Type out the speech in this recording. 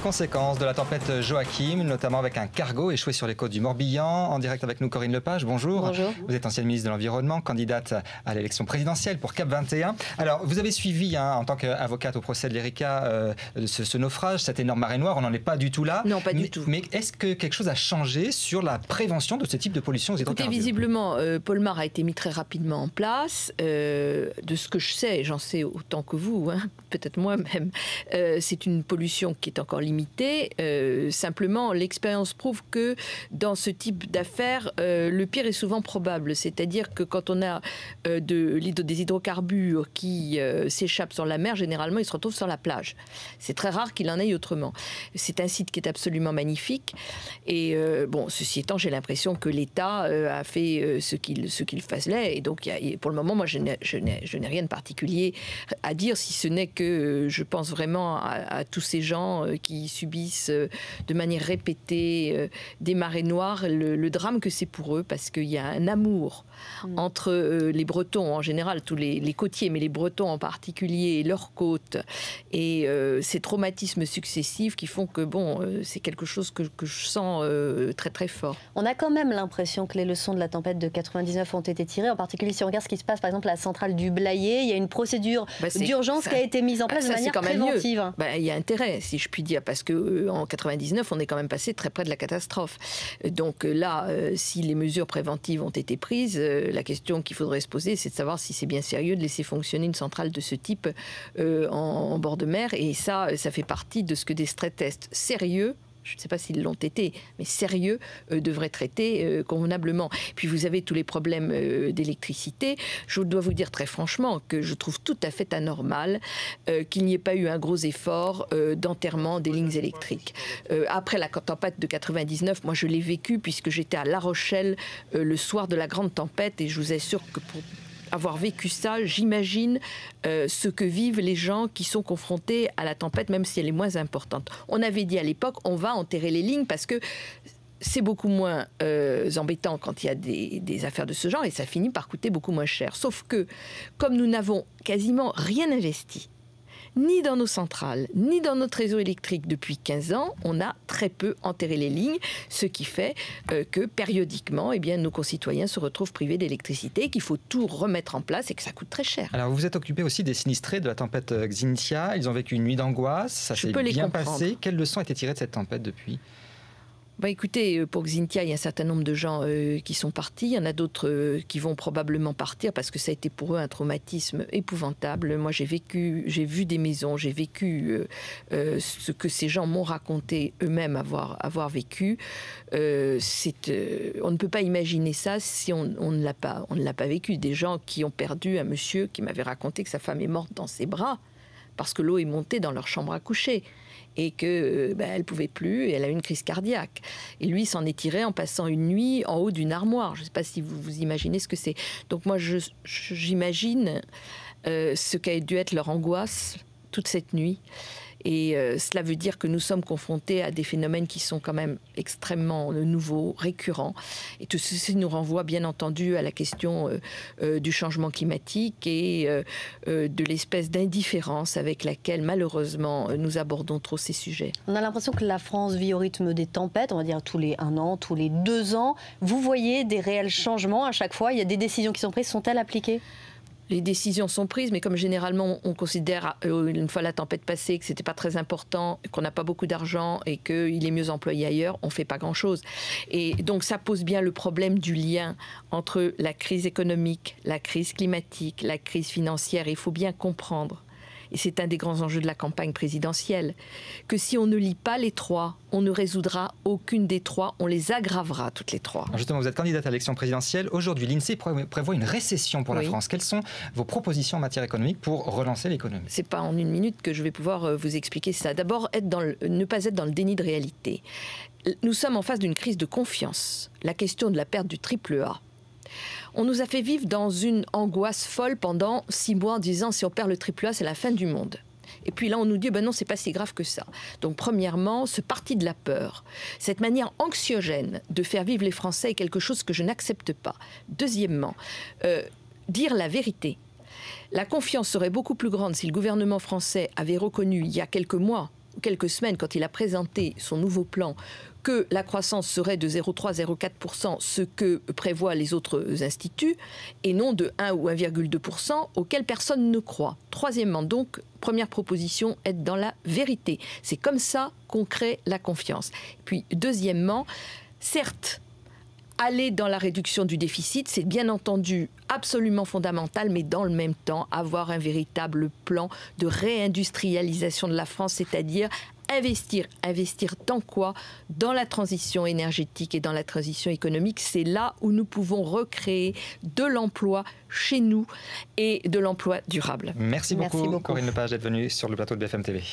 conséquences de la tempête Joachim, notamment avec un cargo échoué sur les côtes du Morbihan. En direct avec nous, Corinne Lepage, bonjour. Bonjour. Vous êtes ancienne ministre de l'Environnement, candidate à l'élection présidentielle pour CAP 21. Alors, vous avez suivi, en tant qu'avocate au procès de l'Erika, ce naufrage, cette énorme marée noire. On n'en est pas du tout là. Non, pas du tout. Mais est-ce que quelque chose a changé sur la prévention de ce type de pollution aux hydrocarbures? Écoutez, visiblement, Polmar a été mis très rapidement en place. De ce que je sais, j'en sais autant que vous, peut-être moi-même, c'est une pollution qui est encore limitée. Simplement, l'expérience prouve que dans ce type d'affaires, le pire est souvent probable. C'est-à-dire que quand on a des hydrocarbures qui s'échappent sur la mer, généralement, ils se retrouvent sur la plage. C'est très rare qu'il en aille autrement. C'est un site qui est absolument magnifique. Et bon, ceci étant, j'ai l'impression que l'État a fait ce qu'il fallait. Et donc, pour le moment, moi, je n'ai rien de particulier à dire, si ce n'est que je pense vraiment à tous ces gens qui subissent de manière répétée des marées noires, le drame que c'est pour eux, parce qu'il y a un amour entre les Bretons en général, tous les côtiers, mais les Bretons en particulier, et leurs côtes, et ces traumatismes successifs qui font que, bon, c'est quelque chose que je sens très très fort. On a quand même l'impression que les leçons de la tempête de 99 ont été tirées, en particulier si on regarde ce qui se passe par exemple à la centrale du Blayais. Il y a une procédure d'urgence qui a été mise en place de manière préventive. Il y a intérêt, si je puis dire, parce qu'en 99, on est quand même passé très près de la catastrophe. Donc là, si les mesures préventives ont été prises, la question qu'il faudrait se poser, c'est de savoir si c'est bien sérieux de laisser fonctionner une centrale de ce type en bord de mer. Et ça fait partie de ce que des stress tests sérieux, je ne sais pas s'ils l'ont été, mais sérieux, devraient traiter convenablement. Puis vous avez tous les problèmes d'électricité. Je dois vous dire très franchement que je trouve tout à fait anormal qu'il n'y ait pas eu un gros effort d'enterrement des lignes électriques. Après la tempête de 99, moi je l'ai vécu puisque j'étais à La Rochelle le soir de la grande tempête, et je vous assure que pour avoir vécu ça, j'imagine ce que vivent les gens qui sont confrontés à la tempête, même si elle est moins importante. On avait dit à l'époque, on va enterrer les lignes parce que c'est beaucoup moins embêtant quand il y a des affaires de ce genre, et ça finit par coûter beaucoup moins cher. Sauf que, comme nous n'avons quasiment rien investi, ni dans nos centrales, ni dans notre réseau électrique depuis 15 ans, on a très peu enterré les lignes, ce qui fait que périodiquement, nos concitoyens se retrouvent privés d'électricité, qu'il faut tout remettre en place et que ça coûte très cher. Alors vous vous êtes occupé aussi des sinistrés de la tempête Xynthia. Ils ont vécu une nuit d'angoisse, ça s'est bien passé. Quelles leçons ont été tirées de cette tempête depuis ? Écoutez, pour Xynthia, il y a un certain nombre de gens qui sont partis. Il y en a d'autres qui vont probablement partir parce que ça a été pour eux un traumatisme épouvantable. Moi, j'ai vu des maisons, j'ai vécu ce que ces gens m'ont raconté eux-mêmes avoir vécu. On ne peut pas imaginer ça si on ne l'a pas vécu. Des gens qui ont perdu un monsieur qui m'avait raconté que sa femme est morte dans ses bras parce que l'eau est montée dans leur chambre à coucher. Et qu'elle ne pouvait plus, et elle a eu une crise cardiaque. Et lui s'en est tiré en passant une nuit en haut d'une armoire. Je ne sais pas si vous imaginez ce que c'est. Donc moi, j'imagine ce qu'a dû être leur angoisse toute cette nuit. Et cela veut dire que nous sommes confrontés à des phénomènes qui sont quand même extrêmement nouveaux, récurrents. Et tout ceci nous renvoie bien entendu à la question du changement climatique et de l'espèce d'indifférence avec laquelle malheureusement nous abordons trop ces sujets. On a l'impression que la France vit au rythme des tempêtes, on va dire tous les 1 an, tous les 2 ans. Vous voyez des réels changements à chaque fois? Il y a des décisions qui sont prises, sont-elles appliquées? Les décisions sont prises, mais comme généralement on considère, une fois la tempête passée, que ce n'était pas très important, qu'on n'a pas beaucoup d'argent et qu'il est mieux employé ailleurs, on ne fait pas grand-chose. Et donc ça pose bien le problème du lien entre la crise économique, la crise climatique, la crise financière. Il faut bien comprendre, et c'est un des grands enjeux de la campagne présidentielle, que si on ne lit pas les trois, on ne résoudra aucune des trois, on les aggravera toutes les trois. Alors justement, vous êtes candidate à l'élection présidentielle. Aujourd'hui, l'INSEE prévoit une récession pour la France. Quelles sont vos propositions en matière économique pour relancer l'économie? Ce n'est pas en 1 minute que je vais pouvoir vous expliquer ça. D'abord, ne pas être dans le déni de réalité. Nous sommes en face d'une crise de confiance. La question de la perte du triple A. On nous a fait vivre dans une angoisse folle pendant 6 mois en disant si on perd le triple A, c'est la fin du monde. Et puis là, on nous dit ben non, c'est pas si grave que ça. Donc premièrement, ce parti de la peur, cette manière anxiogène de faire vivre les Français est quelque chose que je n'accepte pas. Deuxièmement, dire la vérité. La confiance serait beaucoup plus grande si le gouvernement français avait reconnu il y a quelques mois quelques semaines, quand il a présenté son nouveau plan, que la croissance serait de 0,3-0,4%, ce que prévoient les autres instituts, et non de 1 ou 1,2%, auquel personne ne croit. Troisièmement, donc, première proposition, être dans la vérité. C'est comme ça qu'on crée la confiance. Puis, deuxièmement, certes, aller dans la réduction du déficit, c'est bien entendu absolument fondamental, mais dans le même temps, avoir un véritable plan de réindustrialisation de la France, c'est-à-dire investir dans quoi? Dans la transition énergétique et dans la transition économique. C'est là où nous pouvons recréer de l'emploi chez nous et de l'emploi durable. Merci beaucoup, Corinne Lepage, d'être venue sur le plateau de BFM TV.